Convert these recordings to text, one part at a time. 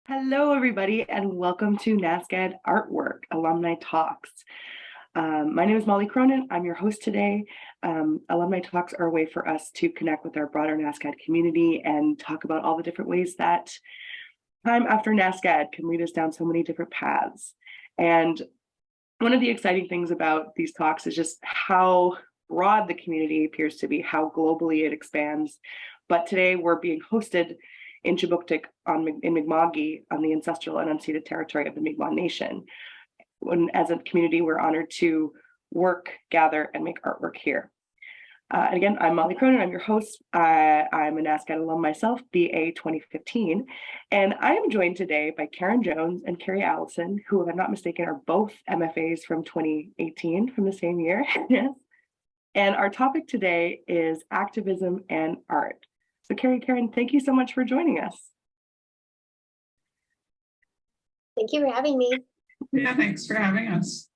Hello, everybody, and welcome to NSCAD Artwork Alumni Talks. My name is Molly Cronin. I'm your host today. Alumni Talks are a way for us to connect with our broader NSCAD community and talk about all the different ways that time after NSCAD can lead us down so many different paths. And one of the exciting things about these talks is just how broad the community appears to be, how globally it expands. But today we're being hosted in Chibuktik in Mi'kmaq on the ancestral and unceded territory of the Mi'kmaq Nation. As a community, we're honored to work, gather, and make artwork here. And again, I'm Molly Cronin, I'm your host. I'm an NSCAD alum myself, BA 2015. And I am joined today by Karin Jones and Carrie Allison, who, if I'm not mistaken, are both MFAs from 2018, from the same year. Yes. And our topic today is activism and art. So Karin, thank you so much for joining us. Thank you for having me. Yeah, thanks for having us.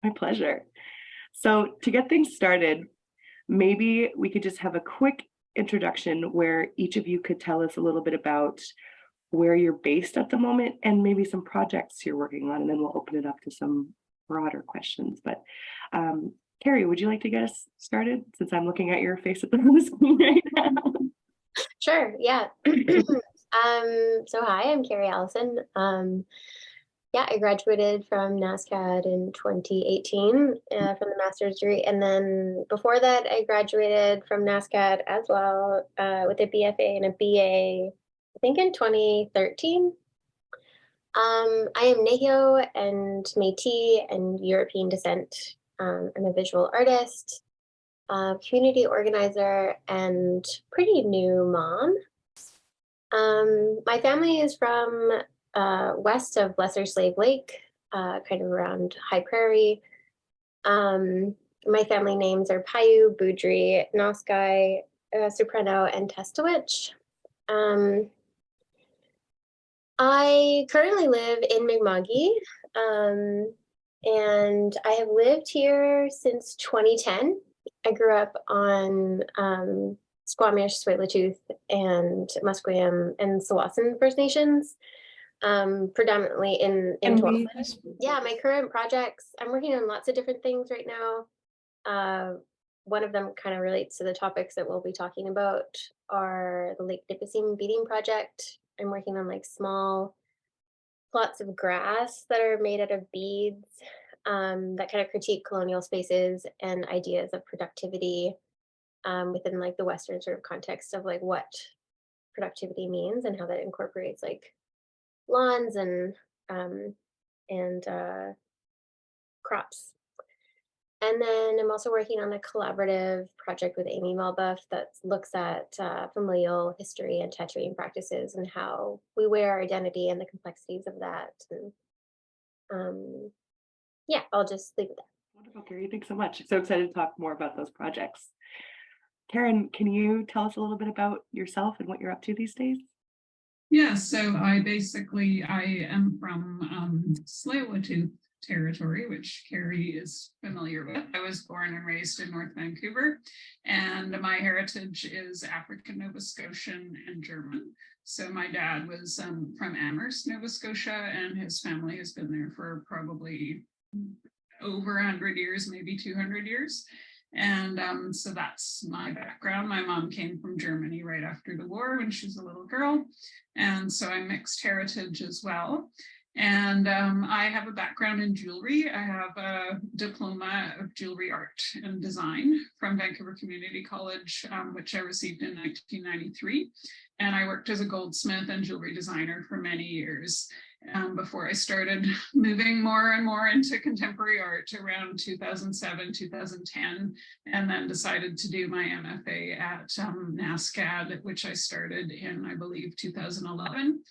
My pleasure. So to get things started, maybe we could just have a quick introduction where each of you could tell us a little bit about where you're based at the moment and maybe some projects you're working on, and then we'll open it up to some broader questions. But Carrie, would you like to get us started, since I'm looking at your face at the screen right now? Sure, yeah. So hi, I'm Carrie Allison. Yeah, I graduated from NSCAD in 2018 from the master's degree. And then before that, I graduated from NSCAD as well with a BFA and a BA, I think in 2013. I am Nahio and Métis and European descent. I'm a visual artist, community organizer, and pretty new mom. My family is from west of Lesser Slave Lake, kind of around High Prairie. My family names are Paiute, Boudry, Noskai, Soprano, and Testawitch. I currently live in Mi'kmaq, and I have lived here since 2010. I grew up on Squamish, Tsleil-Waututh, and Musqueam and Tsawwassen First Nations, predominantly in Tualatin. Yeah, my current projects, I'm working on lots of different things right now. One of them kind of relates to the topics that we'll be talking about are the Lake Nipissing beading project. I'm working on like small plots of grass that are made out of beads that kind of critique colonial spaces and ideas of productivity within like the Western sort of context of like what productivity means and how that incorporates like lawns and crops. And then I'm also working on a collaborative project with Amy Melbuff that looks at familial history and tattooing practices and how we wear our identity and the complexities of that. And yeah, I'll just leave it there. Wonderful, Carrie. Thanks so much. So excited to talk more about those projects. Karin, can you tell us a little bit about yourself and what you're up to these days? Yeah, so I am from Tsleil-Waututh territory, which Carrie is familiar with. I was born and raised in North Vancouver, and my heritage is African, Nova Scotian, and German. So my dad was from Amherst, Nova Scotia, and his family has been there for probably over 100 years, maybe 200 years. And so that's my background. My mom came from Germany right after the war when she was a little girl. And so I'm mixed heritage as well. And I have a background in jewelry. I have a diploma of jewelry art and design from Vancouver Community College, which I received in 1993. And I worked as a goldsmith and jewelry designer for many years before I started moving more and more into contemporary art around 2007, 2010, and then decided to do my MFA at NSCAD, which I started in, I believe, 2011.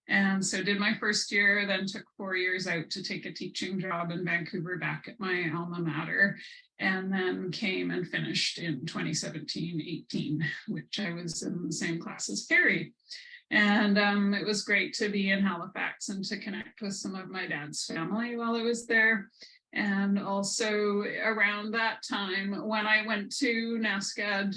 And so did my first year, then took 4 years out to take a teaching job in Vancouver back at my alma mater, and then came and finished in 2017-18, which I was in the same class as Carrie. And it was great to be in Halifax and to connect with some of my dad's family while I was there. And also around that time, when I went to NSCAD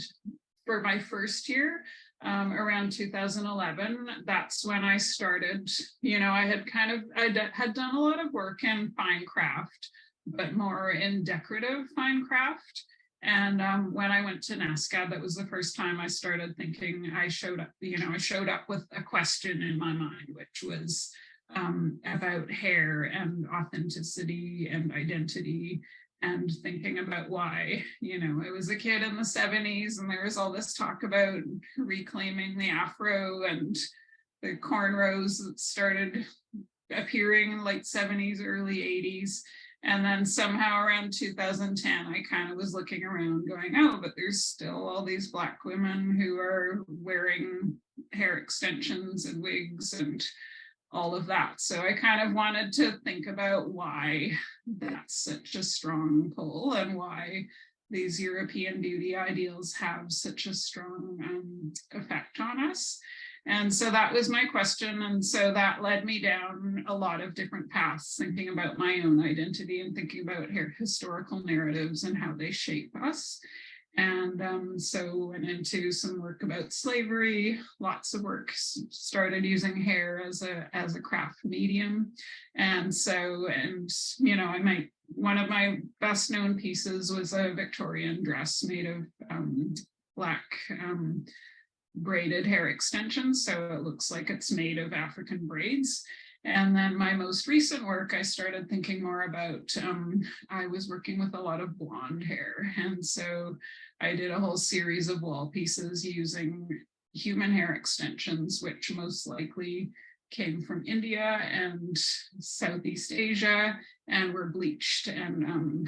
for my first year, around 2011. That's when I started, I had done a lot of work in fine craft, but more in decorative fine craft. And when I went to NSCAD, that was the first time I started thinking. I showed up with a question in my mind, which was about hair and authenticity and identity, and thinking about why. I was a kid in the 70s and there was all this talk about reclaiming the afro and the cornrows that started appearing in late 70s, early 80s. And then somehow around 2010, I kind of was looking around going, oh, but there's still all these Black women who are wearing hair extensions and wigs and all of that. So I kind of wanted to think about why that's such a strong pull and why these European beauty ideals have such a strong effect on us. And so that was my question. And so that led me down a lot of different paths, thinking about my own identity and thinking about historical narratives and how they shape us. And so went into some work about slavery, lots of work, started using hair as a craft medium. And one of my best known pieces was a Victorian dress made of black braided hair extensions. So it looks like it's made of African braids. And then my most recent work, I started thinking more about, I was working with a lot of blonde hair. And so I did a whole series of wall pieces using human hair extensions, which most likely came from India and Southeast Asia and were bleached and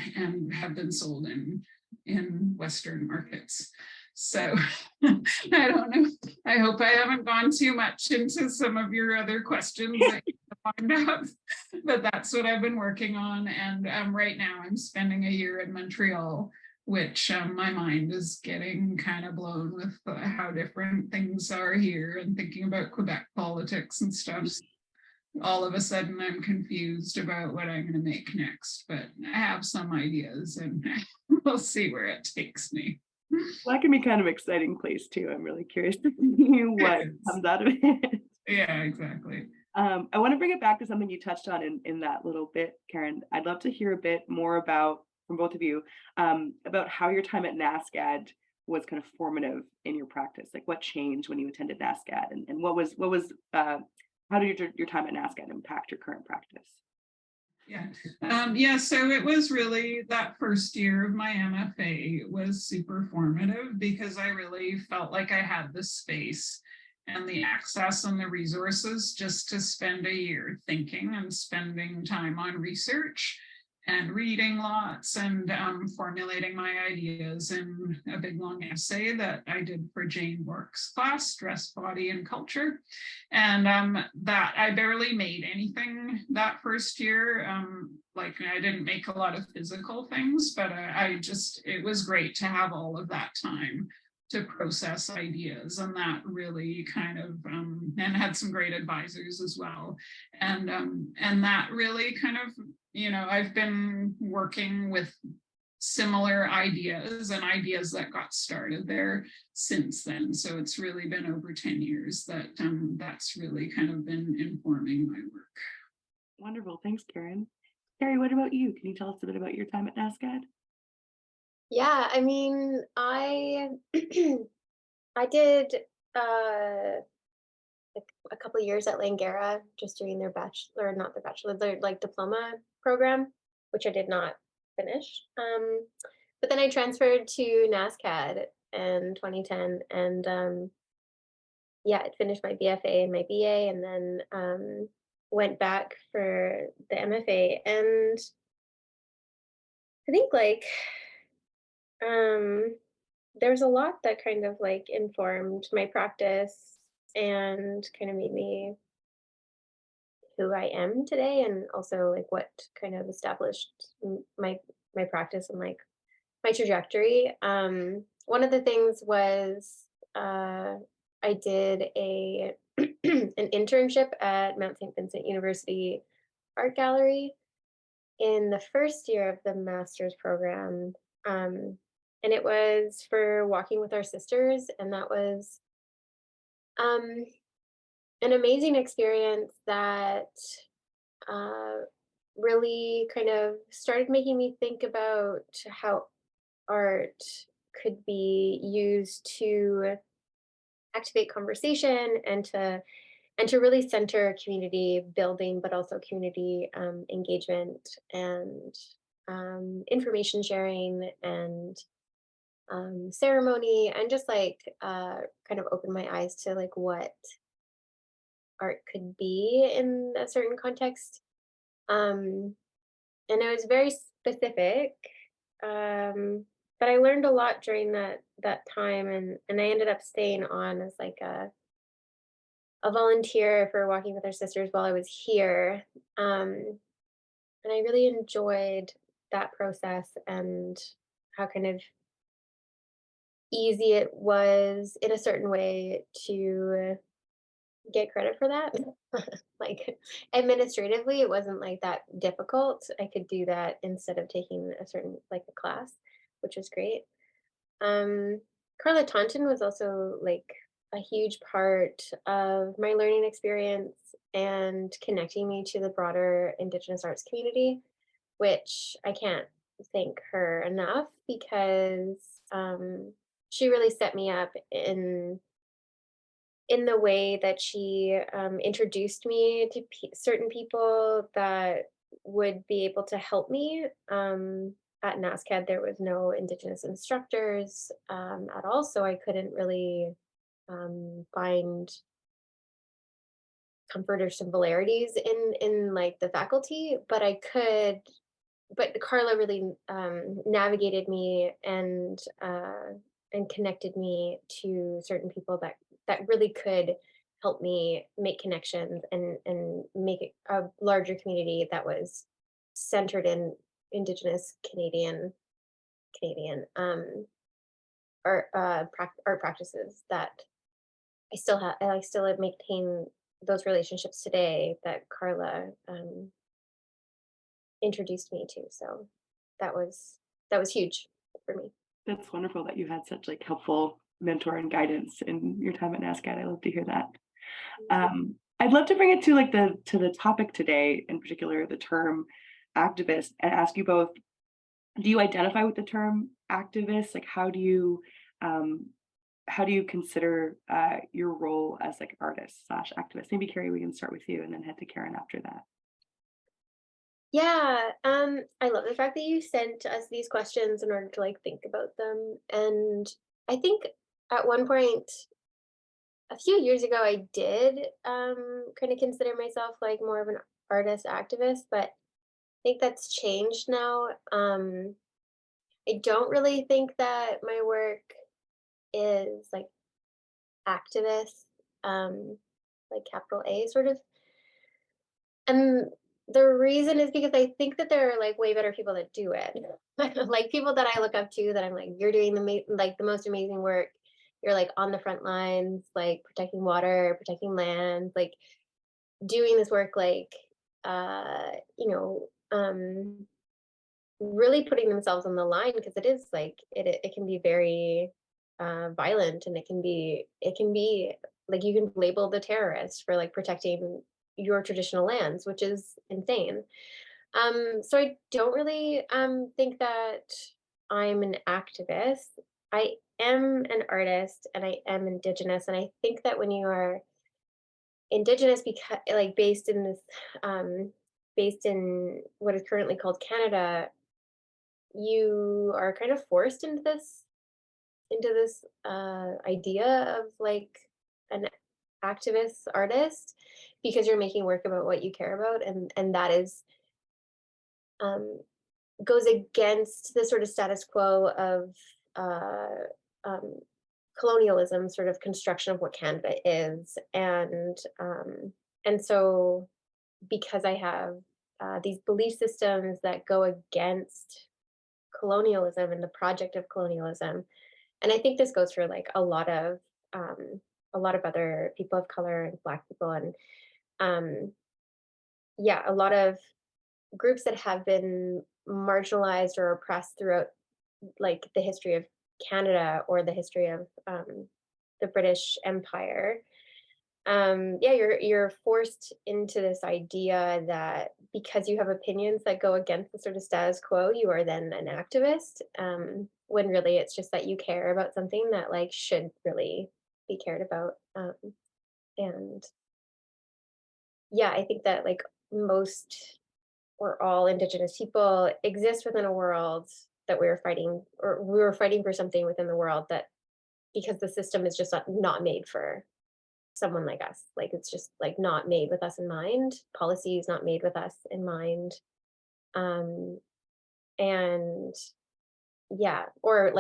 have been sold in Western markets. So I don't know. I hope I haven't gone too much into some of your other questions that you find out, but that's what I've been working on. And right now I'm spending a year in Montreal, which my mind is getting kind of blown with how different things are here, and thinking about Quebec politics and stuff. All of a sudden I'm confused about what I'm going to make next, but I have some ideas and we'll see where it takes me. Well, that can be kind of exciting place too. I'm really curious to see what comes out of it. Yeah, exactly. I want to bring it back to something you touched on in that little bit, Karin. I'd love to hear a bit more about, from both of you, about how your time at NSCAD was kind of formative in your practice. Like what changed when you attended NSCAD, and what was how did your time at NSCAD impact your current practice? Yeah, so it was really that first year of my MFA was super formative, because I really felt like I had the space and the access and the resources just to spend a year thinking and spending time on research and reading lots and formulating my ideas in a big long essay that I did for Jane Bork's class, Dress, Body, and Culture. And that I barely made anything that first year. Like I didn't make a lot of physical things, but it was great to have all of that time to process ideas, and that really kind of and had some great advisors as well, and that really kind of, I've been working with similar ideas and ideas that got started there since then. So it's really been over 10 years that that's really kind of been informing my work. Wonderful, thanks, Karin. Carrie, what about you? Can you tell us a bit about your time at NSCAD? Yeah, I mean, I I did a couple of years at Langara, just doing their their like diploma program, which I did not finish. But then I transferred to NSCAD in 2010, and I finished my BFA and my BA, and then went back for the MFA. And I think there's a lot that kind of like informed my practice and kind of made me who I am today, and also like what kind of established my practice and like my trajectory. One of the things was I did a an internship at Mount St. Vincent University Art Gallery in the first year of the master's program. And it was for Walking with Our Sisters, and that was An amazing experience that uh, really kind of started making me think about how art could be used to activate conversation and to really center community building, but also community engagement and information sharing and ceremony, and just like kind of open my eyes to like what art could be in a certain context. Um, and it was very specific, um, but I learned a lot during that time, and I ended up staying on as like a volunteer for Walking with Our Sisters while I was here. And I really enjoyed that process and how kind of easy it was in a certain way to get credit for that. Like administratively, it wasn't like that difficult. I could do that instead of taking a certain like a class, which was great. Um, Carla Taunton was also like a huge part of my learning experience and connecting me to the broader Indigenous arts community, which I can't thank her enough because she really set me up in the way that she introduced me to certain people that would be able to help me. At NSCAD, there was no Indigenous instructors at all, so I couldn't really find comfort or similarities in like the faculty, but I could. But Carla really navigated me and connected me to certain people that really could help me make connections and make it a larger community that was centered in Indigenous Canadian art practices that I still maintain those relationships today that Carla introduced me to. So that was huge for me. That's wonderful that you had such like helpful mentor and guidance in your time at NSCAD. I love to hear that. I'd love to bring it to like the topic today, in particular, the term activist, and ask you both, do you identify with the term activist? Like how do you consider your role as like artist slash activist? Maybe Carrie, we can start with you and then head to Karen after that. Yeah, I love the fact that you sent us these questions in order to like think about them. And I think at one point a few years ago I did kind of consider myself like more of an artist activist, but I think that's changed now. I don't really think that my work is like activist, like capital A sort of. And the reason is because I think that there are like way better people that do it. Like people that I look up to that I'm like, you're doing like the most amazing work. You're like on the front lines, like protecting water, protecting land, like doing this work like you know, really putting themselves on the line because it is like it can be very violent, and it can be like you can label the terrorist for like protecting your traditional lands, which is insane. So I don't really think that I'm an activist. I am an artist and I am Indigenous, and I think that when you are Indigenous, because like based in what is currently called Canada, you are kind of forced into this idea of like an activist artist because you're making work about what you care about, and that is um, goes against the sort of status quo of uh, um, colonialism, sort of construction of what Canada is, and so because I have these belief systems that go against colonialism and the project of colonialism. And I think this goes for like a lot of other people of color and Black people, and um, yeah, a lot of groups that have been marginalized or oppressed throughout like the history of Canada or the history of the British Empire. yeah, you're forced into this idea that because you have opinions that go against the sort of status quo, you are then an activist. When really it's just that you care about something that like should really be cared about. And yeah, I think that like most or all Indigenous people exist within a world that we're fighting, or we were fighting for something within the world that because the system is just not made for someone like us. Like it's just like not made with us in mind. Policy is not made with us in mind. Um, and yeah, or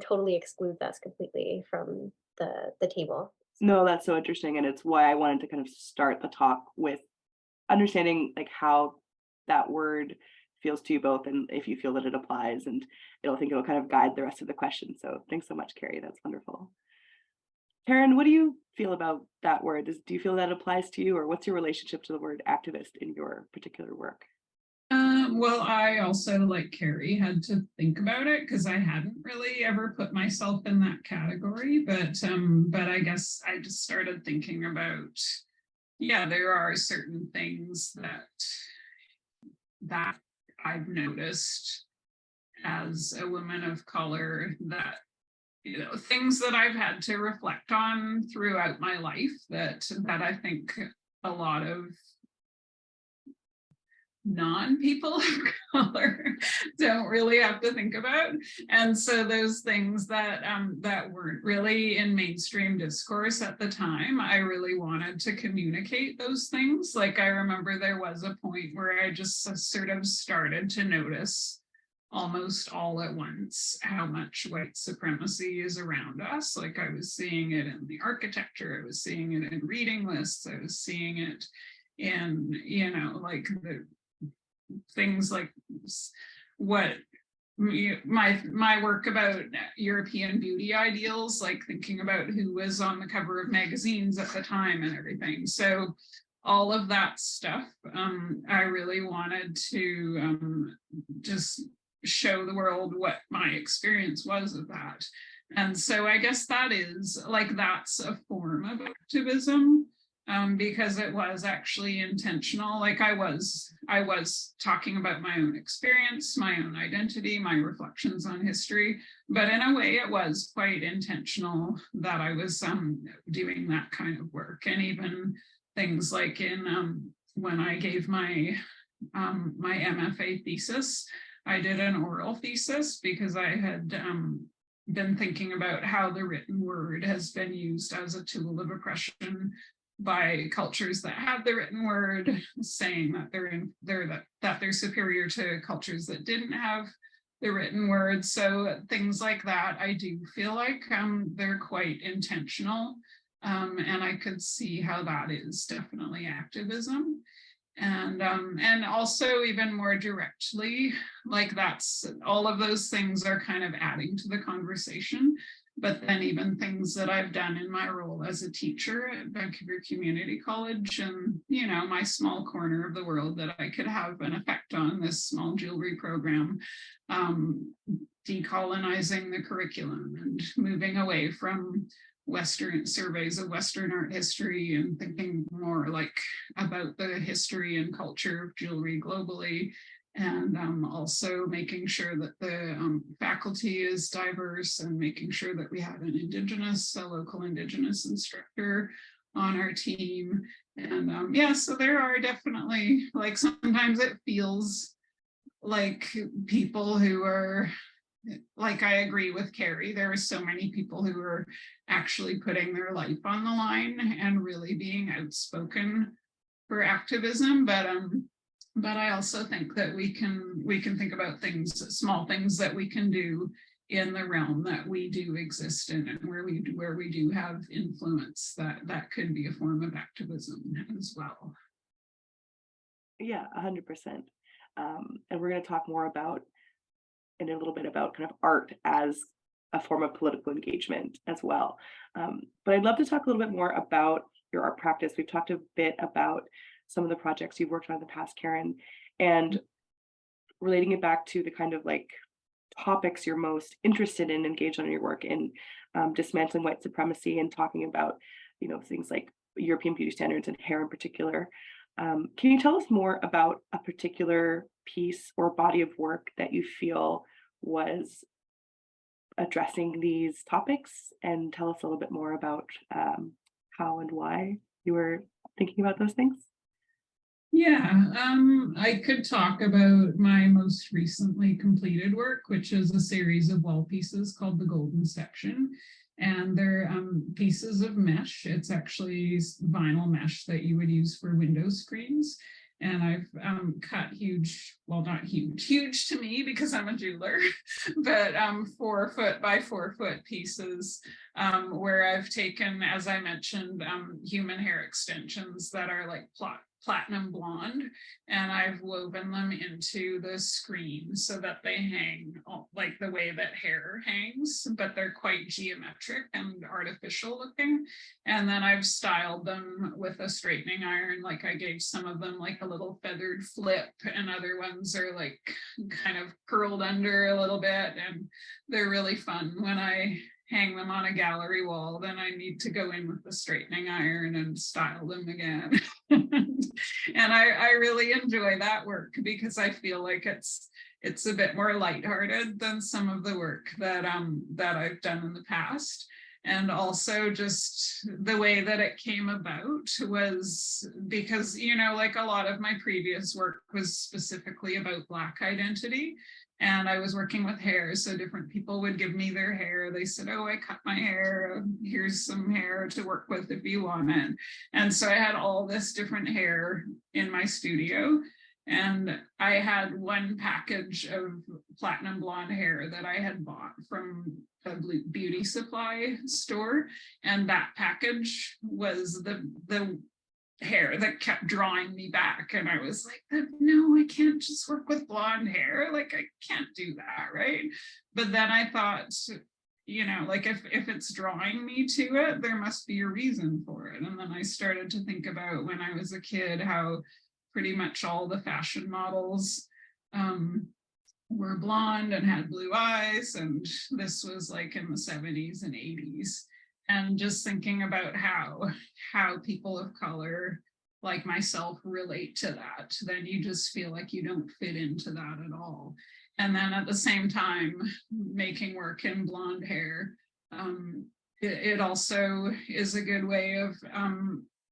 totally excludes us completely from the table. No, that's so interesting, and it's why I wanted to kind of start the talk with understanding like how that word feels to you both, and if you feel that it applies, and it'll kind of guide the rest of the question. So thanks so much, Carrie. That's wonderful. Karen, what do you feel about that word? Do you feel that applies to you, or what's your relationship to the word activist in your particular work? Well, I also, like Carrie, had to think about it because I hadn't really ever put myself in that category. But I guess I just started thinking about, yeah, there are certain things that I've noticed as a woman of color that things that I've had to reflect on throughout my life that I think a lot of non-people of color don't really have to think about. And so those things that weren't really in mainstream discourse at the time, I really wanted to communicate those things. Like I remember there was a point where I just sort of started to notice almost all at once how much white supremacy is around us. Like I was seeing it in the architecture, I was seeing it in reading lists, I was seeing it in, like the things like what my work about European beauty ideals, like thinking about who was on the cover of magazines at the time and everything. So all of that stuff, I really wanted to just show the world what my experience was of that. And so I guess that's a form of activism, because it was actually intentional. Like I was talking about my own experience, my own identity, my reflections on history, but in a way it was quite intentional that I was doing that kind of work. And even things like in when I gave my my MFA thesis, I did an oral thesis because I had been thinking about how the written word has been used as a tool of oppression by cultures that have the written word, saying that they're superior to cultures that didn't have the written word. So things like that, I do feel like they're quite intentional, and I could see how that is definitely activism. And also even more directly, like that's all of those things are kind of adding to the conversation. But then even things that I've done in my role as a teacher at Vancouver Community College, and my small corner of the world that I could have an effect on, this small jewelry program, decolonizing the curriculum and moving away from Western surveys of Western art history and thinking more like about the history and culture of jewelry globally, and also making sure that the faculty is diverse and making sure that we have a local Indigenous instructor on our team. And yeah, so there are definitely, like, sometimes it feels like people who are, like, I agree with Carrie, there are so many people who are actually putting their life on the line and really being outspoken for activism. But I also think that we can think about small things that we can do in the realm that we do exist in, and where we do have influence, that could be a form of activism as well. Yeah, 100%. And we're going to talk more about in a little bit about kind of art as a form of political engagement as well. But I'd love to talk a little bit more about your art practice. We've talked a bit about some of the projects you've worked on in the past, Karen, and relating it back to the kind of like topics you're most interested in, engaged on in your work in dismantling white supremacy and talking about, things like European beauty standards and hair in particular. Can you tell us more about a particular piece or body of work that you feel was addressing these topics, and tell us a little bit more about how and why you were thinking about those things? Yeah, I could talk about my most recently completed work, which is a series of wall pieces called the Golden Section. And they're pieces of mesh. It's actually vinyl mesh that you would use for window screens. And I've cut huge, well, not huge, huge to me because I'm a jeweler, but 4 foot by 4 foot pieces where I've taken, as I mentioned, human hair extensions that are like platinum blonde, and I've woven them into the screen so that they hang like the way that hair hangs, but they're quite geometric and artificial looking. And then I've styled them with a straightening iron. Like I gave some of them like a little feathered flip, and other ones are like kind of curled under a little bit, and they're really fun. When I hang them on a gallery wall, then I need to go in with the straightening iron and style them again. And I really enjoy that work because I feel like it's a bit more lighthearted than some of the work that I've done in the past. And also just the way that it came about was because, like a lot of my previous work was specifically about Black identity. And I was working with hair, so different people would give me their hair. They said, oh, I cut my hair. Here's some hair to work with if you want it. And so I had all this different hair in my studio. And I had one package of platinum blonde hair that I had bought from a beauty supply store. And that package was the hair that kept drawing me back. And I was like, no, I can't just work with blonde hair. Like, I can't do that, right? But then I thought, like if it's drawing me to it, there must be a reason for it. And then I started to think about when I was a kid, how pretty much all the fashion models were blonde and had blue eyes. And this was like in the 70s and 80s. And just thinking about how people of color like myself relate to that, then you just feel like you don't fit into that at all. And then at the same time, making work in blonde hair, it also is a good way of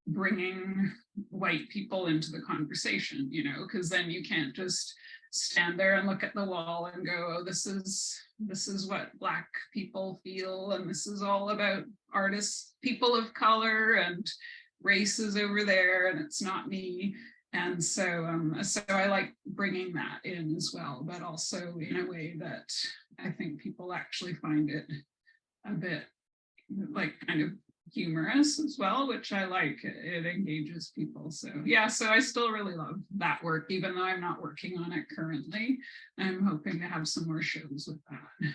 bringing white people into the conversation, because then you can't just stand there and look at the wall and go, oh, this is what Black people feel, and this is all about artists, people of color, and race is over there, and it's not me. And so I like bringing that in as well, but also in a way that I think people actually find it a bit like kind of humorous as well, which I like. It engages people. So yeah, so I still really love that work, even though I'm not working on it currently. I'm hoping to have some more shows with that.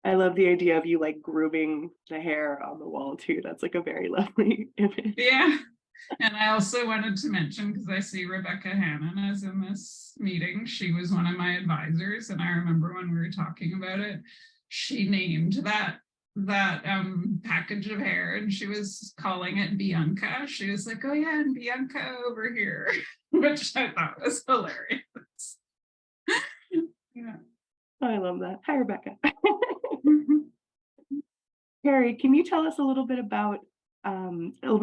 I love the idea of you like grooving the hair on the wall too. That's like a very lovely image. Yeah. And I also wanted to mention, because I see Rebecca Hannon is in this meeting, she was one of my advisors. And I remember when we were talking about it, she named that package of hair, and she was calling it Bianca. She was like, oh yeah, and Bianca over here, which I thought was hilarious. Yeah. I love that. Hi, Rebecca. Carrie, can you tell us a little bit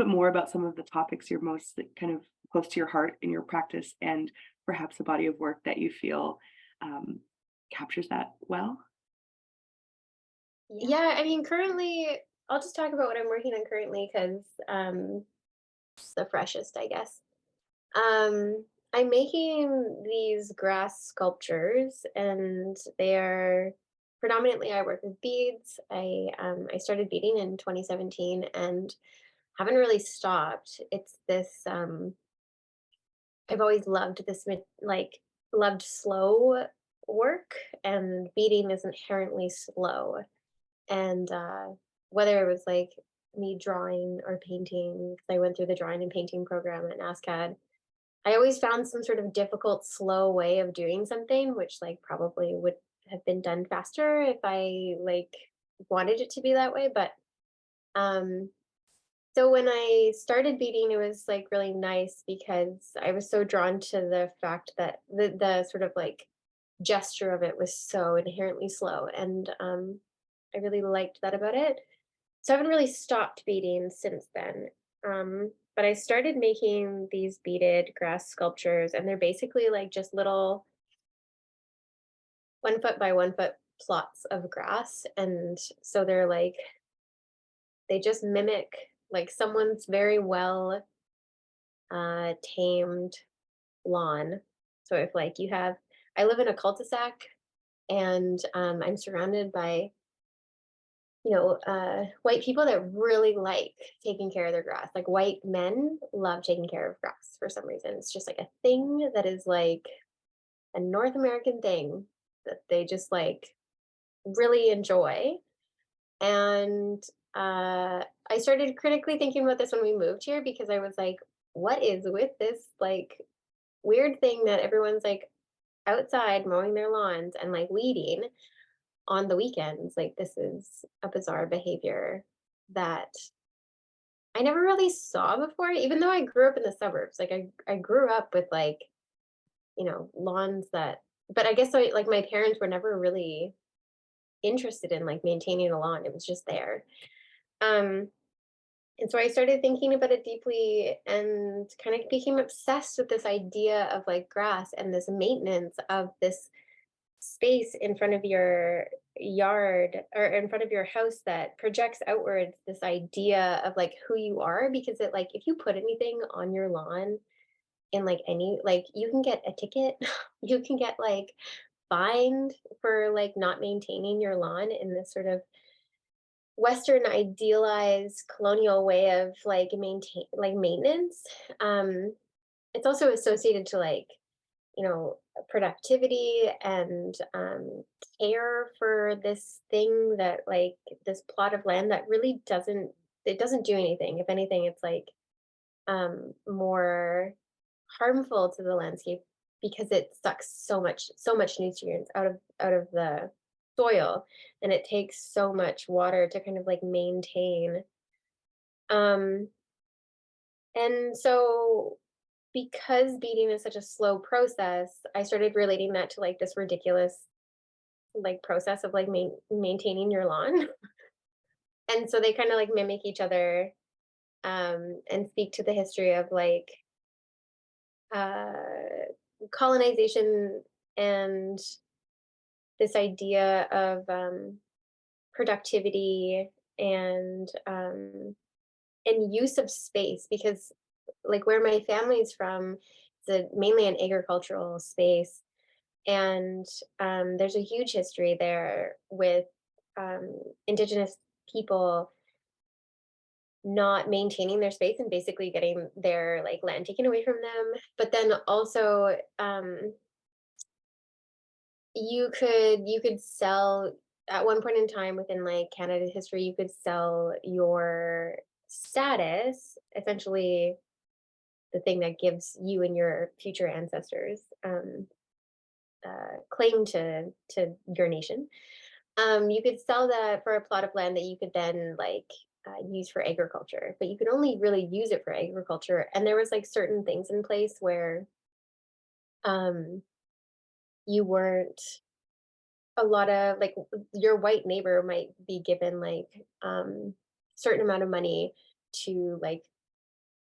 more about some of the topics you're most kind of close to your heart in your practice, and perhaps a body of work that you feel captures that well? Yeah, I mean, currently, I'll just talk about what I'm working on currently because it's the freshest, I guess. I'm making these grass sculptures, and they are predominantly I work with beads. I started beading in 2017 and haven't really stopped. It's this I've always loved this loved slow work, and beading is inherently slow. And whether it was like me drawing or painting, 'cause I went through the drawing and painting program at NSCAD, I always found some sort of difficult, slow way of doing something, which like probably would have been done faster if I like wanted it to be that way. But so So when I started beading, it was like really nice because I was so drawn to the fact that the sort of like gesture of it was so inherently slow, and I really liked that about it. So I haven't really stopped beading since then. But I started making these beaded grass sculptures, and they're basically like just little 1 foot by 1 foot plots of grass. And so they're like, they just mimic like someone's very well tamed lawn. So if like you have, I live in a cul-de-sac, and I'm surrounded by white people that really like taking care of their grass. Like white men love taking care of grass for some reason. It's just like a thing that is like a North American thing that they just like really enjoy. And I started critically thinking about this when we moved here because I was like, what is with this like weird thing that everyone's like outside mowing their lawns and like weeding on the weekends? Like, this is a bizarre behavior that I never really saw before, even though I grew up in the suburbs. Like, I grew up with like, lawns that, but I guess like my parents were never really interested in like maintaining a lawn. It was just there. Um, and so I started thinking about it deeply and kind of became obsessed with this idea of like grass and this maintenance of this space in front of your yard or in front of your house that projects outwards this idea of like who you are, because it like if you put anything on your lawn in like any like you can get a ticket, you can get like fined for like not maintaining your lawn in this sort of western idealized colonial way of like maintenance. um it's also associated to like productivity and care for this thing that like this plot of land that really doesn't do anything. If anything, it's like more harmful to the landscape because it sucks so much nutrients out of the soil, and it takes so much water to kind of like maintain. um and so because beading is such a slow process, I started relating that to like this ridiculous like process of like maintaining your lawn. And so they kind of like mimic each other, and speak to the history of like uh, colonization and this idea of productivity and use of space. Because like where my family's from, it's mainly an agricultural space, and there's a huge history there with indigenous people not maintaining their space and basically getting their like land taken away from them. But then also you could sell at one point in time within like Canada's history, you could sell your status, essentially the thing that gives you and your future ancestors claim to your nation. You could sell that for a plot of land that you could then like use for agriculture, but you could only really use it for agriculture. And there was like certain things in place where um, you weren't a lot of like your white neighbor might be given like certain amount of money to like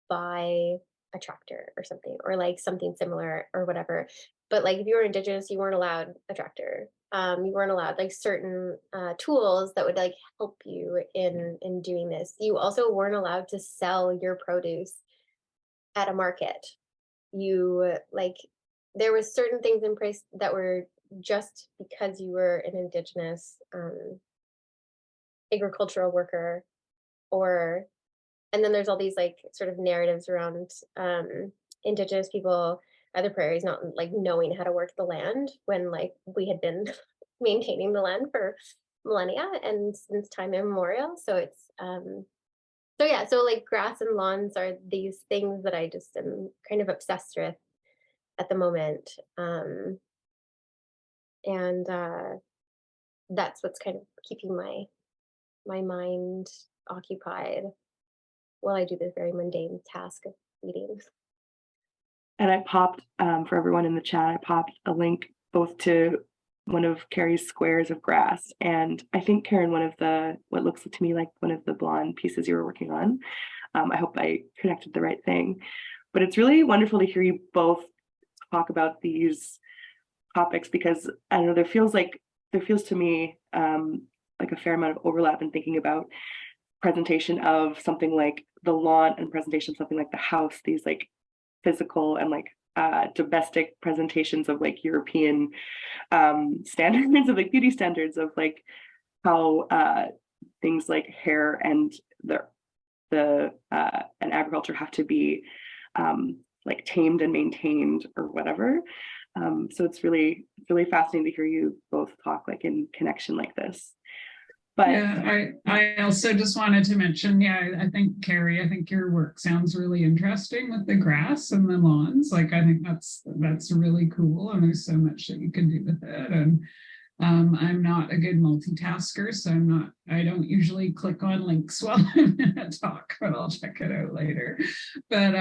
buy a tractor or something, or like something similar or whatever. But like if you were indigenous, you weren't allowed a tractor. You weren't allowed like certain tools that would like help you in doing this. You also weren't allowed to sell your produce at a market. You like there was certain things in place that were just because you were an indigenous agricultural worker, or and then there's all these like sort of narratives around indigenous people at the prairies not like knowing how to work the land when like we had been maintaining the land for millennia and since time immemorial. So it's so yeah, so like grass and lawns are these things that I just am kind of obsessed with at the moment. And that's what's kind of keeping my mind occupied. while I do this very mundane task of reading. And I popped, for everyone in the chat, I popped a link both to one of Carrie's squares of grass, and I think, Karen, one of the, what looks to me like one of the blonde pieces you were working on. I hope I connected the right thing. But it's really wonderful to hear you both talk about these topics, because I don't know, there feels to me like a fair amount of overlap in thinking about presentation of something like the lawn and presentation of something like the house, these like physical and like domestic presentations of like European standards of like beauty standards of like how things like hair and and agriculture have to be like tamed and maintained or whatever. So it's really fascinating to hear you both talk like in connection like this. But yeah, I also just wanted to mention, yeah, I think, Carrie, I think your work sounds really interesting with the grass and the lawns. Like, I think that's really cool, and there's so much that you can do with it. And I'm not a good multitasker, so I don't usually click on links while I'm in a talk, but I'll check it out later. But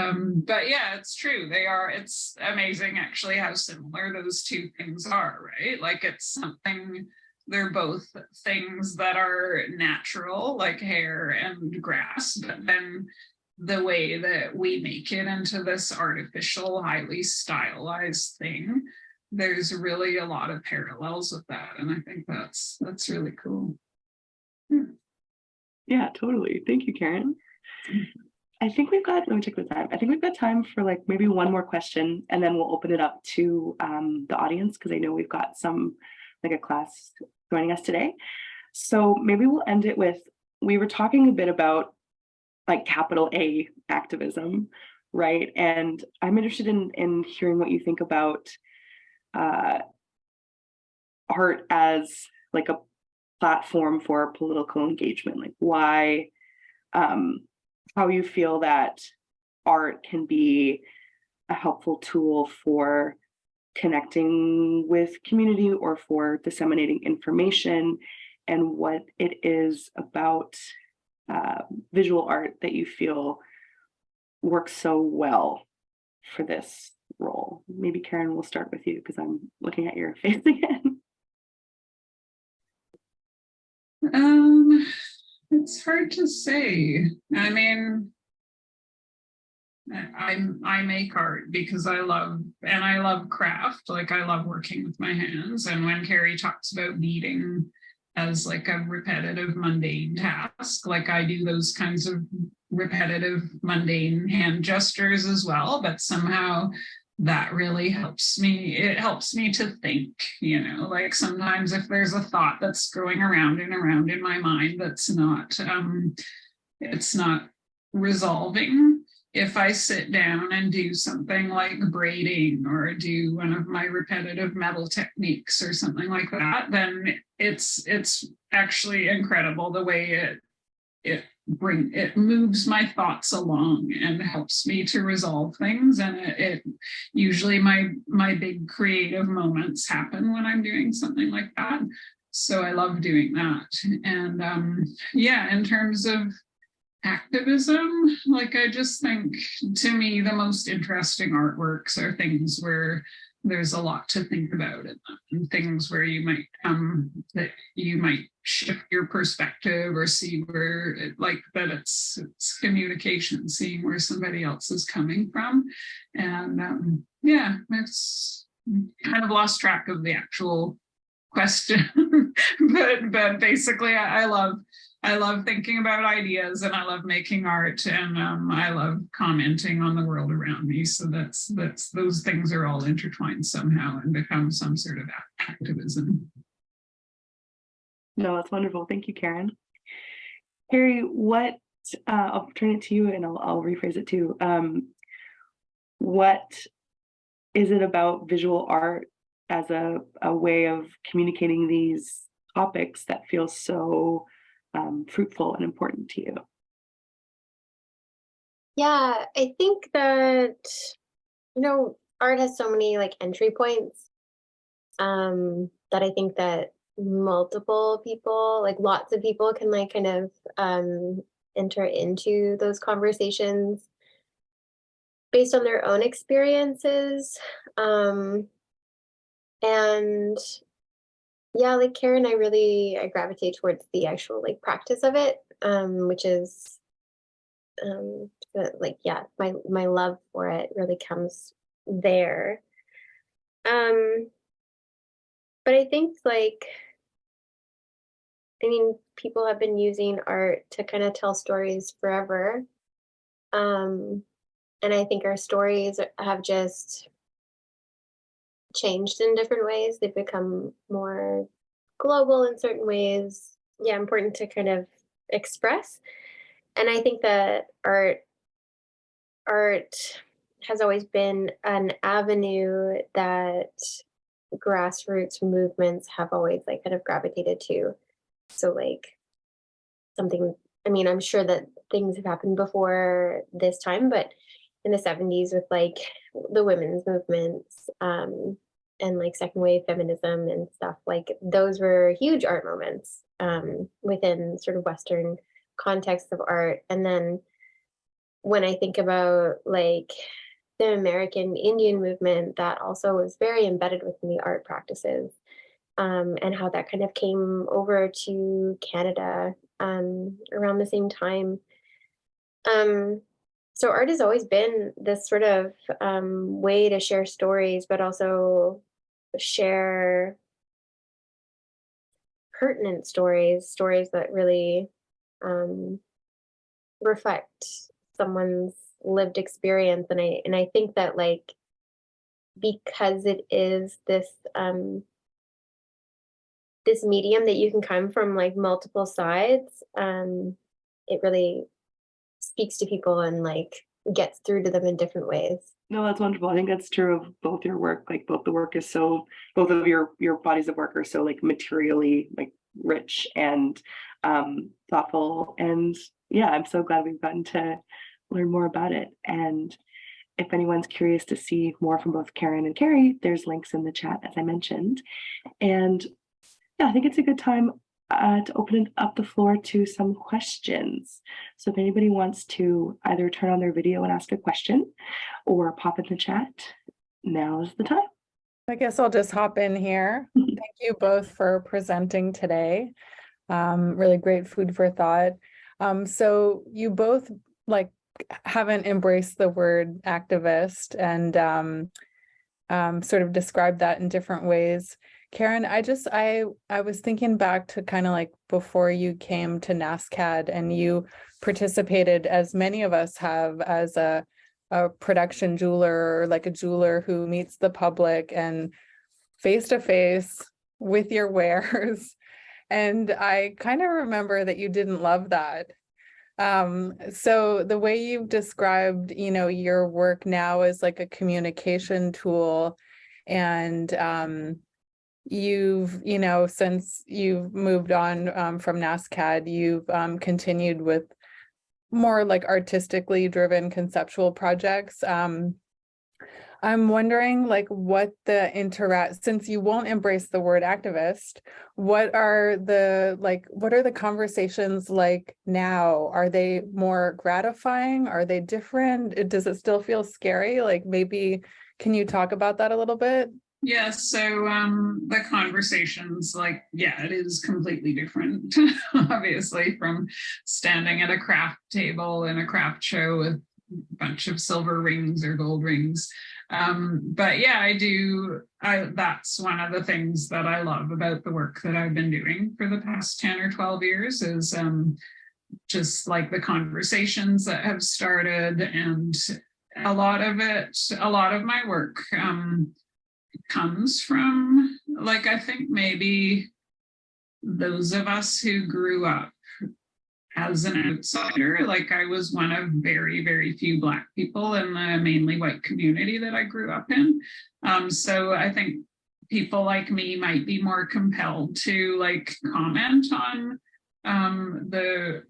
yeah, it's true. It's amazing actually how similar those two things are, right? Like, it's something, they're both things that are natural, like hair and grass, but then the way that we make it into this artificial, highly stylized thing, there's really a lot of parallels with that. And I think that's really cool. Yeah, totally. Thank you, Karen. I think we've got, let me check the time. I think we've got time for like maybe one more question, and then we'll open it up to the audience, because I know we've got some, like a class joining us today. So maybe we'll end it with, we were talking a bit about like capital A activism, right? And I'm interested in hearing what you think about art as like a platform for political engagement, like why, how you feel that art can be a helpful tool for connecting with community or for disseminating information, and what it is about visual art that you feel works so well for this role. Maybe Karen, we'll start with you because I'm looking at your face again. It's hard to say. I mean, I make art because I love craft. Like, I love working with my hands. And when Carrie talks about beading as like a repetitive, mundane task, like, I do those kinds of repetitive, mundane hand gestures as well, but somehow that really helps me. It helps me to think, like, sometimes if there's a thought that's going around and around in my mind that's not it's not resolving, if I sit down and do something like braiding or do one of my repetitive metal techniques or something like that, then it's actually incredible the way it moves my thoughts along and helps me to resolve things. And it usually my big creative moments happen when I'm doing something like that. So I love doing that. And yeah, in terms of activism, like, I just think, to me, the most interesting artworks are things where there's a lot to think about in them, and things where you might shift your perspective or see where it's communication, seeing where somebody else is coming from. And yeah, it's kind of lost track of the actual question. but basically, I love thinking about ideas, and I love making art, and I love commenting on the world around me. So that's those things are all intertwined somehow and become some sort of activism. No, that's wonderful. Thank you, Karen. Carrie, I'll turn it to you, and I'll rephrase it too. What is it about visual art as a way of communicating these topics that feels so fruitful and important to you? Yeah, I think that, art has so many like entry points, that I think that multiple people, like lots of people, can like kind of enter into those conversations based on their own experiences. And yeah, like Karin, I gravitate towards the actual like practice of it, which is like, yeah, my love for it really comes there. But I think like, I mean, people have been using art to kind of tell stories forever. And I think our stories have just changed in different ways. They've become more global in certain ways. Yeah, important to kind of express. And I think that art has always been an avenue that grassroots movements have always like kind of gravitated to. So like something, I mean, I'm sure that things have happened before this time, but in the 70s with like the women's movements, and like second wave feminism and stuff, like those were huge art moments within sort of Western context of art. And then when I think about like the American Indian movement, that also was very embedded within the art practices, and how that kind of came over to Canada around the same time. So art has always been this sort of way to share stories, but also share pertinent stories, stories that really reflect someone's lived experience. And I think that like because it is this this medium that you can come from like multiple sides, it really speaks to people and like gets through to them in different ways. No, that's wonderful. I think that's true of both your work. Like both the work is so, both of your bodies of work are so like materially like rich and thoughtful. And yeah, I'm so glad we've gotten to learn more about it. And if anyone's curious to see more from both Karin and Carrie, there's links in the chat, as I mentioned. And yeah, I think it's a good time to open up the floor to some questions. So if anybody wants to either turn on their video and ask a question or pop in the chat, now's the time. I guess I'll just hop in here. Thank you both for presenting today. Really great food for thought. So you both like haven't embraced the word activist and sort of described that in different ways. Karin, I was thinking back to kind of like before you came to NSCAD and you participated, as many of us have, as a production jeweler, or like a jeweler who meets the public and face to face with your wares. And I kind of remember that you didn't love that. So the way you've described, you know, your work now as like a communication tool, and you've, you know, since you've moved on from NSCAD, you've continued with more like artistically driven conceptual projects. I'm wondering like what the since you won't embrace the word activist, what are the conversations like now? Are they more gratifying? Are they different? Does it still feel scary? Like maybe, can you talk about that a little bit? Yeah, so the conversations, like, yeah, it is completely different, obviously, from standing at a craft table in a craft show with a bunch of silver rings or gold rings. But yeah, that's one of the things that I love about the work that I've been doing for the past 10 or 12 years is just like the conversations that have started, and a lot of my work comes from, like, I think maybe those of us who grew up as an outsider, like I was one of very, very few Black people in the mainly white community that I grew up in. So I think people like me might be more compelled to like comment on the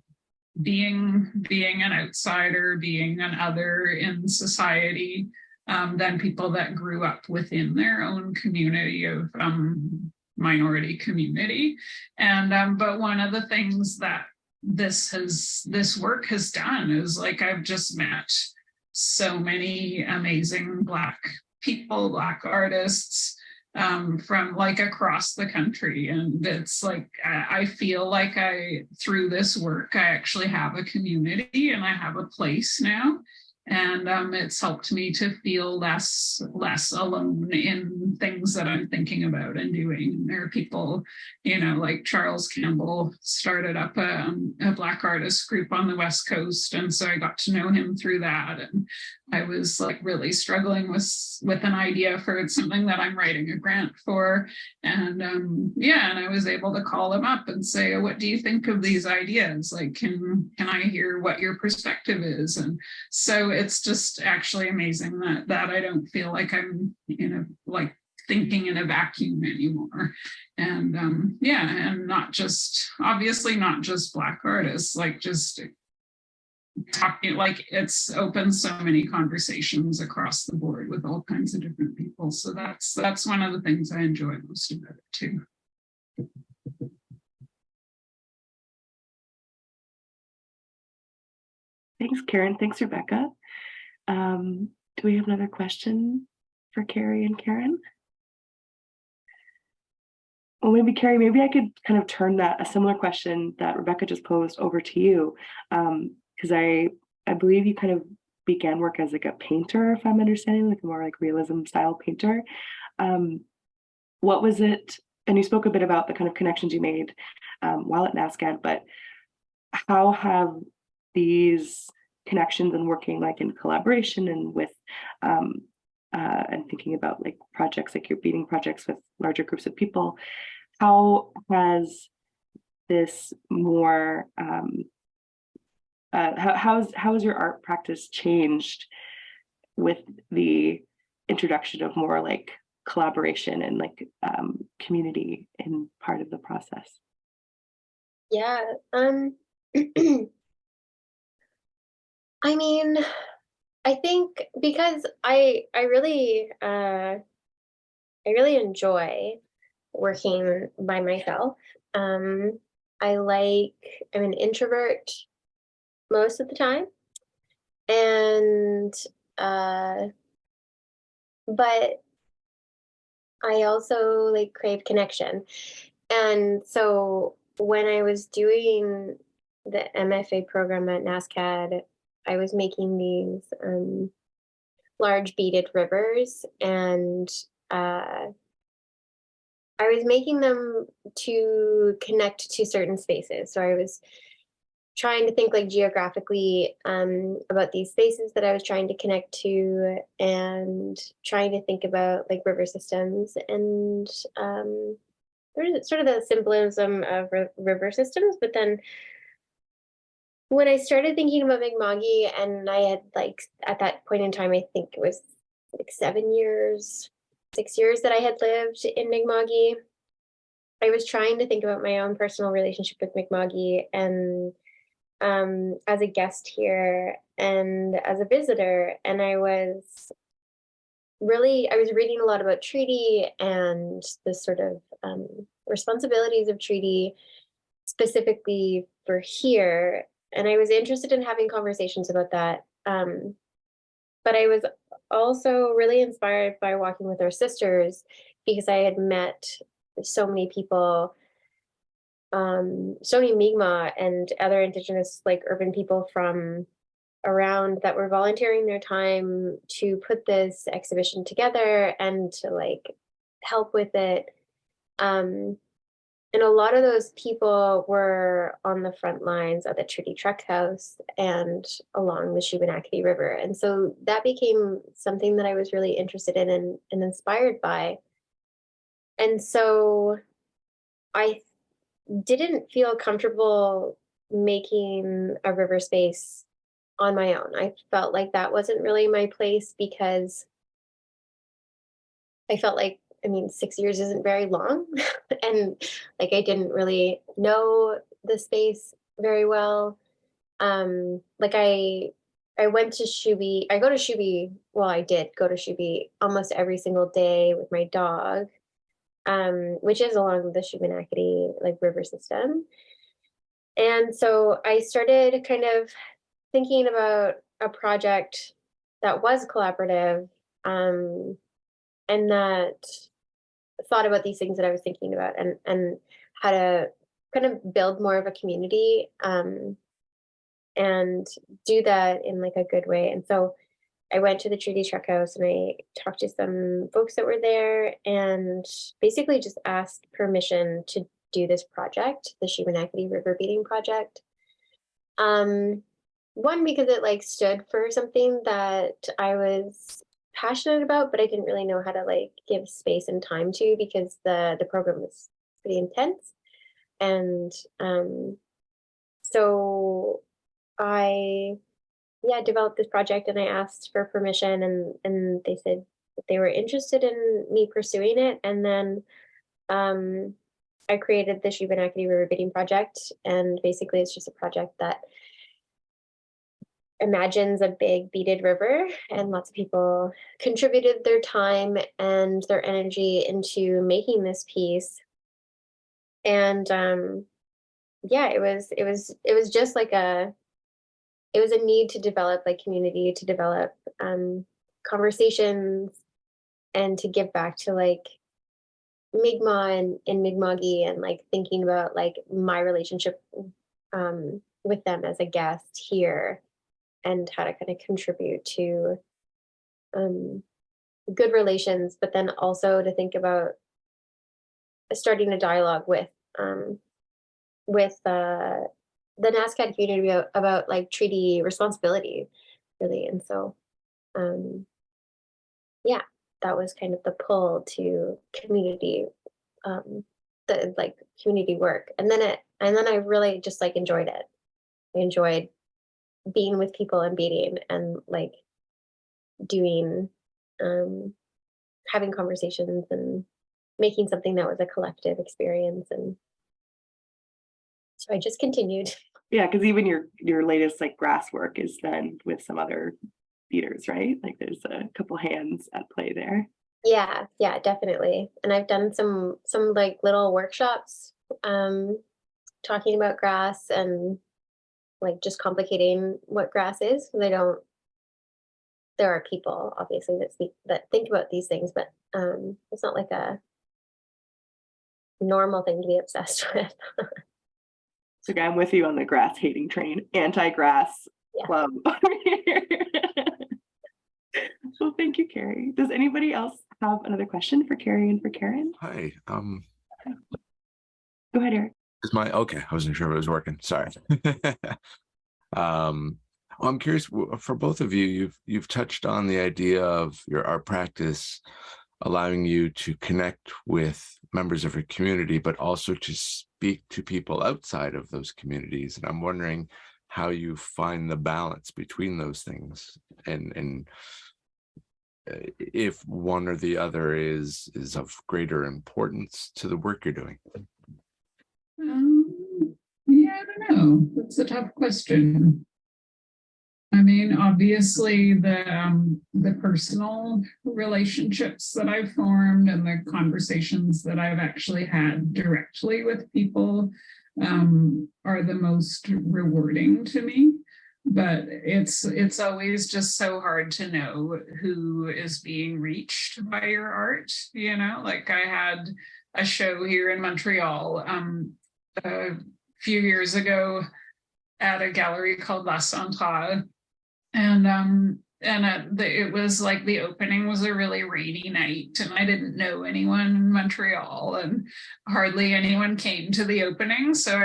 being an outsider, being an other in society, than people that grew up within their own community of minority community. And but one of the things that this work has done is like I've just met so many amazing Black people, Black artists, from like across the country. And it's like, I feel like through this work, I actually have a community and I have a place now. And it's helped me to feel less alone in things that I'm thinking about and doing. There are people, like Charles Campbell started up a Black artist group on the West Coast, and so I got to know him through that. And I was like really struggling with an idea for something that I'm writing a grant for, and and I was able to call him up and say, "What do you think of these ideas? Like, can I hear what your perspective is?" And so it's just actually amazing that I don't feel like I'm, like thinking in a vacuum anymore. And and not just, obviously not just Black artists, like just talking, like it's opened so many conversations across the board with all kinds of different people. So that's one of the things I enjoy most about it too. Thanks, Karen. Thanks, Rebecca. Do we have another question for Carrie and Karen? Well, maybe Carrie, maybe I could kind of turn a similar question that Rebecca just posed over to you. Because I believe you kind of began work as like a painter, if I'm understanding, like a more like realism style painter. What was it? And you spoke a bit about the kind of connections you made while at NSCAD, but how have these connections and working like in collaboration and with and thinking about like projects, like your beading projects with larger groups of people, how has this more how has your art practice changed with the introduction of more like collaboration and like community in part of the process? Yeah. I mean, I think because I really enjoy working by myself. I'm an introvert most of the time, and but I also like crave connection. And so when I was doing the MFA program at NSCAD, I was making these large beaded rivers, and I was making them to connect to certain spaces. So I was trying to think like geographically about these spaces that I was trying to connect to, and trying to think about like river systems and there's sort of the symbolism of river systems. But then when I started thinking about Mi'kma'ki, and I had like at that point in time, I think it was like 6 years that I had lived in Mi'kma'ki, I was trying to think about my own personal relationship with Mi'kma'ki, and as a guest here and as a visitor. And I was reading a lot about treaty and the sort of responsibilities of treaty specifically for here. And I was interested in having conversations about that. But I was also really inspired by walking with our sisters, because I had met so many people, so many Mi'kmaq and other indigenous like urban people from around that were volunteering their time to put this exhibition together and to like help with it. And a lot of those people were on the front lines of the Treaty Truck House and along the Shubenacadie River. And so that became something that I was really interested in and inspired by. And so I didn't feel comfortable making a river space on my own. I felt like that wasn't really my place, because I felt like, 6 years isn't very long. And like, I didn't really know the space very well. Like I went to Shuby, I go to Shuby, well, I did go to Shuby almost every single day with my dog, which is along the Shubenacadie like river system. And so I started kind of thinking about a project that was collaborative, and that thought about these things that I was thinking about, and how to kind of build more of a community, and do that in like a good way. And so I went to the Treaty Truck House and I talked to some folks that were there and basically just asked permission to do this project, the Shubenacadie River Beating Project. One, because it like stood for something that I was passionate about, but I didn't really know how to like give space and time to, because the program was pretty intense. And so I developed this project, and I asked for permission, and they said that they were interested in me pursuing it. And then I created the Shubenacadie River Beating Project, and basically it's just a project that imagines a big beaded river, and lots of people contributed their time and their energy into making this piece. And it was just like a need to develop like community, to develop conversations, and to give back to like Mi'kmaq and Mi'kma'ki, and like thinking about like my relationship with them as a guest here, and how to kind of contribute to good relations, but then also to think about starting a dialogue with the NSCAD community about like treaty responsibility, really. And so that was kind of the pull to community, the like community work. And then I really just like enjoyed it. I enjoyed being with people and beating, and like doing having conversations and making something that was a collective experience. And so I just continued. Yeah, because even your latest like grass work is then with some other beaters, right? Like there's a couple hands at play there. Yeah, definitely. And I've done some like little workshops talking about grass, and like just complicating what grass is. There are people obviously that think about these things, but it's not like a normal thing to be obsessed with. So I'm with you on the grass hating train, anti-grass club. Well, thank you, Carrie. Does anybody else have another question for Carrie and for Karin? Hi. Go ahead, Eric. Okay. I wasn't sure if it was working. Sorry. I'm curious, for both of you, you've touched on the idea of your art practice allowing you to connect with members of your community, but also to speak to people outside of those communities. And I'm wondering how you find the balance between those things, and if one or the other is of greater importance to the work you're doing. I don't know. That's a tough question. I mean, obviously the personal relationships that I've formed and the conversations that I've actually had directly with people are the most rewarding to me. But it's always just so hard to know who is being reached by your art. You know, like I had a show here in Montreal a few years ago at a gallery called La Centrale. And it was like the opening was a really rainy night, and I didn't know anyone in Montreal, and hardly anyone came to the opening. So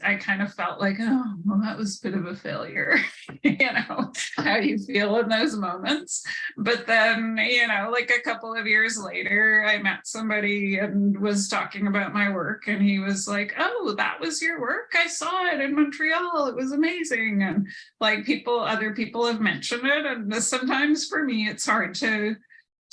I kind of felt like, oh, well, that was a bit of a failure. You know, how do you feel in those moments? But then, you know, like a couple of years later, I met somebody and was talking about my work, and he was like, oh, that was your work? I saw it in Montreal. It was amazing. And like other people have mentioned it, and sometimes for me it's hard to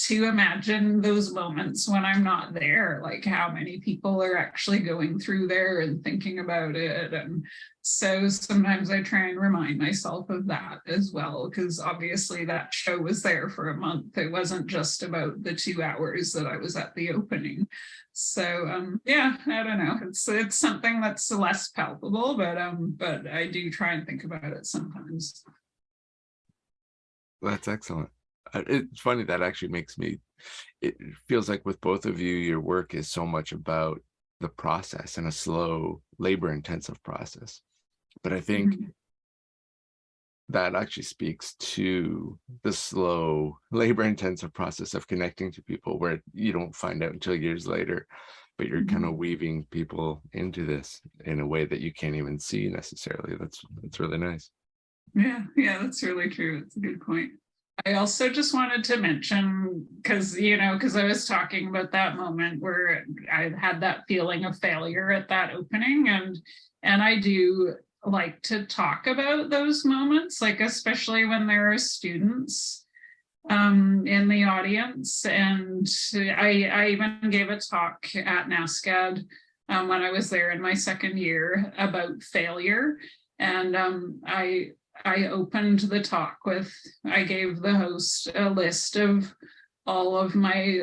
to imagine those moments when I'm not there, like how many people are actually going through there and thinking about it. And so sometimes I try and remind myself of that as well, because obviously that show was there for a month. It wasn't just about the 2 hours that I was at the opening. So yeah, I don't know. It's something that's less palpable, but I do try and think about it sometimes. That's excellent. It's funny, that actually makes me, it feels like with both of you, your work is so much about the process and a slow, labor-intensive process. But I think that actually speaks to the slow, labor-intensive process of connecting to people, where you don't find out until years later, but you're kind of weaving people into this in a way that you can't even see necessarily. That's really nice. Yeah, that's really true. It's a good point. I also just wanted to mention, because I was talking about that moment where I had that feeling of failure at that opening, and I do like to talk about those moments, like especially when there are students in the audience. And I even gave a talk at NSCAD when I was there in my second year about failure. And I opened the talk with, I gave the host a list of all of my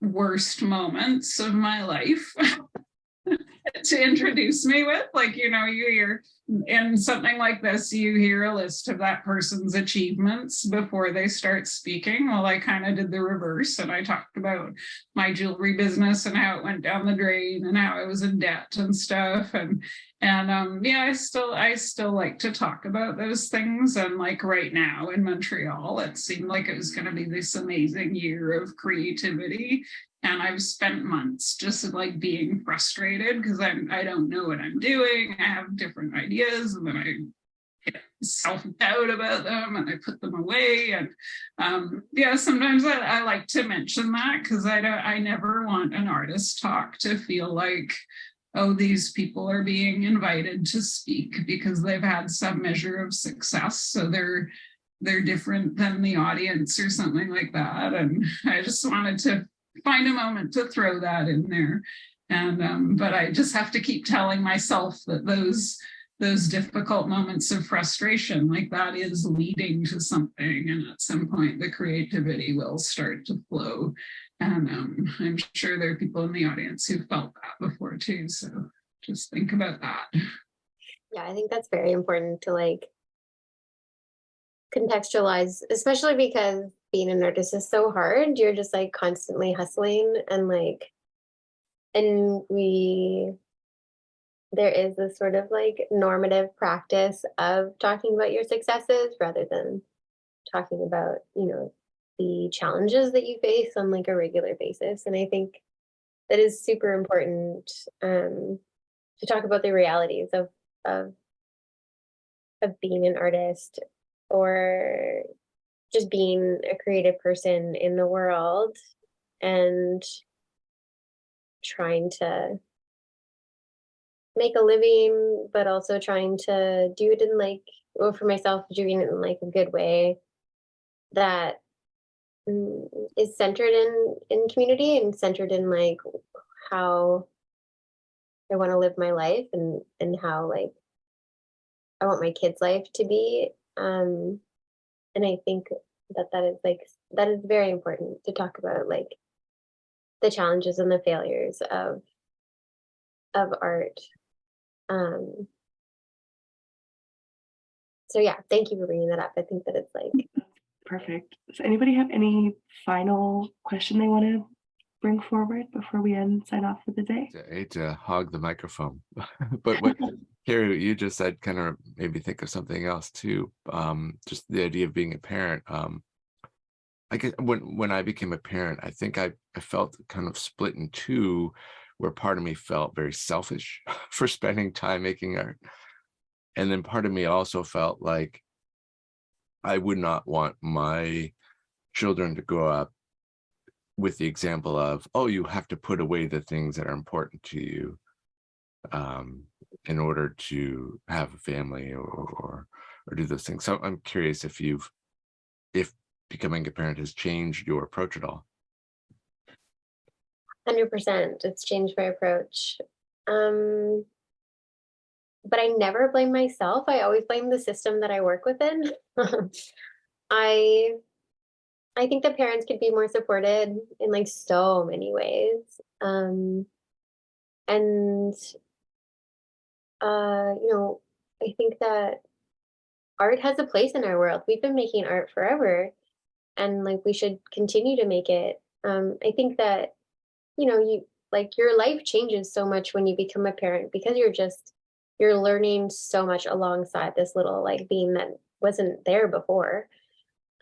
worst moments of my life to introduce me with. Like, you hear in something like this, you hear a list of that person's achievements before they start speaking. Well, I kind of did the reverse, and I talked about my jewelry business and how it went down the drain and how I was in debt and stuff. And yeah, I still like to talk about those things. And like right now in Montreal, it seemed like it was going to be this amazing year of creativity. And I've spent months just like being frustrated because I don't know what I'm doing. I have different ideas, and then I get self-doubt about them and I put them away. And yeah, sometimes I like to mention that, because I never want an artist talk to feel like, oh, these people are being invited to speak because they've had some measure of success, so they're different than the audience or something like that. And I just wanted to find a moment to throw that in there. And but I just have to keep telling myself that those difficult moments of frustration, like that is leading to something, and at some point the creativity will start to flow. And I'm sure there are people in the audience who felt that before too, so just think about that. Yeah, I think that's very important to like contextualize, especially because being an artist is so hard. You're just like constantly hustling, and there is this sort of like normative practice of talking about your successes rather than talking about, the challenges that you face on like a regular basis. And I think that is super important to talk about the realities of being an artist, or just being a creative person in the world, and trying to make a living, but also trying to do it in like, well, for myself, doing it in like a good way that is centered in community and centered in like how I want to live my life, and how like I want my kids' life to be. And I think that is very important to talk about, like the challenges and the failures of art. So yeah, thank you for bringing that up. I think that it's like perfect. Does anybody have any final question they want to bring forward before we sign off for the day? I hate to hog the microphone, but what Carrie, you just said kind of made me think of something else too. Just the idea of being a parent. I guess when I became a parent, I think I felt kind of split in two, where part of me felt very selfish for spending time making art. And then part of me also felt like I would not want my children to grow up with the example of, oh, you have to put away the things that are important to you in order to have a family or do those things. So I'm curious if becoming a parent has changed your approach at all? 100%. It's changed my approach. But I never blame myself. I always blame the system that I work within. I I think that parents could be more supported in like so many ways. And I think that art has a place in our world. We've been making art forever, and like we should continue to make it. I think that you like your life changes so much when you become a parent because you're learning so much alongside this little like being that wasn't there before.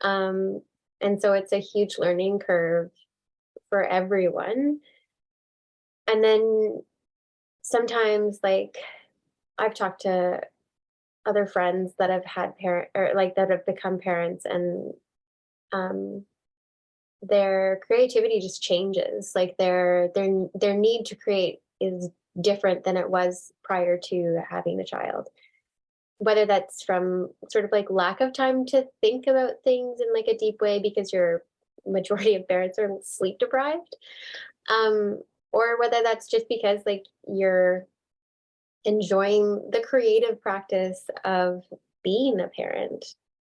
And so it's a huge learning curve for everyone. And then sometimes like I've talked to other friends that have had parent or like that have become parents, and their creativity just changes. Like their need to create is different than it was prior to having a child, whether that's from sort of like lack of time to think about things in like a deep way because your majority of parents are sleep deprived, or whether that's just because like you're enjoying the creative practice of being a parent.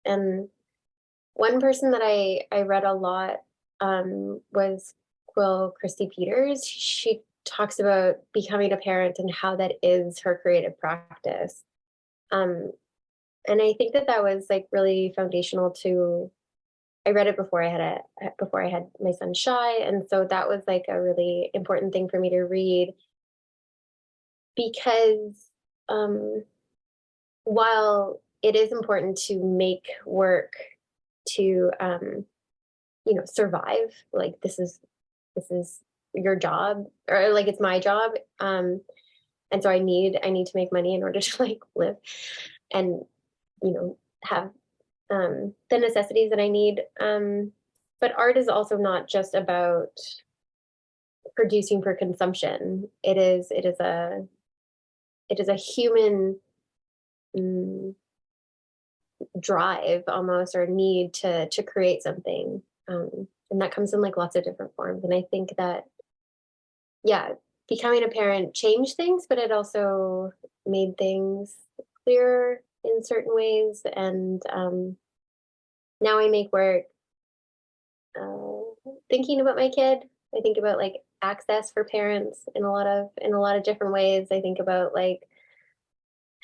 And one person that I read a lot was Quill Christy Peters. She talks about becoming a parent and how that is her creative practice. And I think that that was like really foundational to. I read it before I had my son Shy, and so that was like a really important thing for me to read because while it is important to make work to survive, like this is your job, or like it's my job, and so I need to make money in order to like live and have the necessities that I need. But art is also not just about producing for consumption. It is a human drive almost, or need to create something, and that comes in like lots of different forms. And I think that becoming a parent changed things, but it also made things clearer in certain ways. And now I make work thinking about my kid. I think about like access for parents in a lot of different ways. I think about like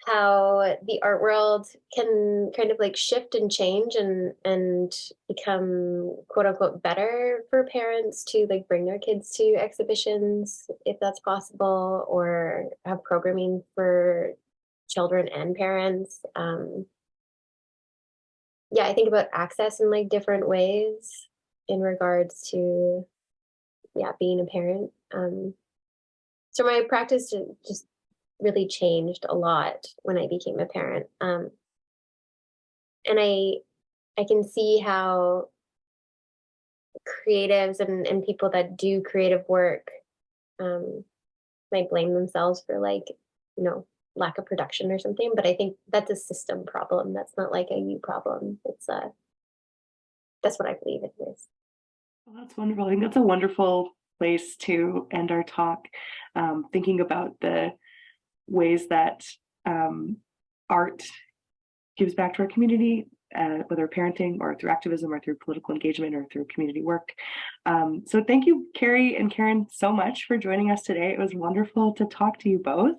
how the art world can kind of like shift and change and become quote unquote better for parents to like bring their kids to exhibitions if that's possible, or have programming for children and parents. I think about access in like different ways in regards to being a parent. So my practice just really changed a lot when I became a parent. And I can see how creatives and people that do creative work might blame themselves for like, lack of production or something. But I think that's a system problem. That's not like a you problem. That's what I believe it is. Well, that's wonderful. I think that's a wonderful place to end our talk, thinking about the ways that art gives back to our community, whether parenting or through activism or through political engagement or through community work. So thank you, Carrie and Karin, so much for joining us today. It was wonderful to talk to you both.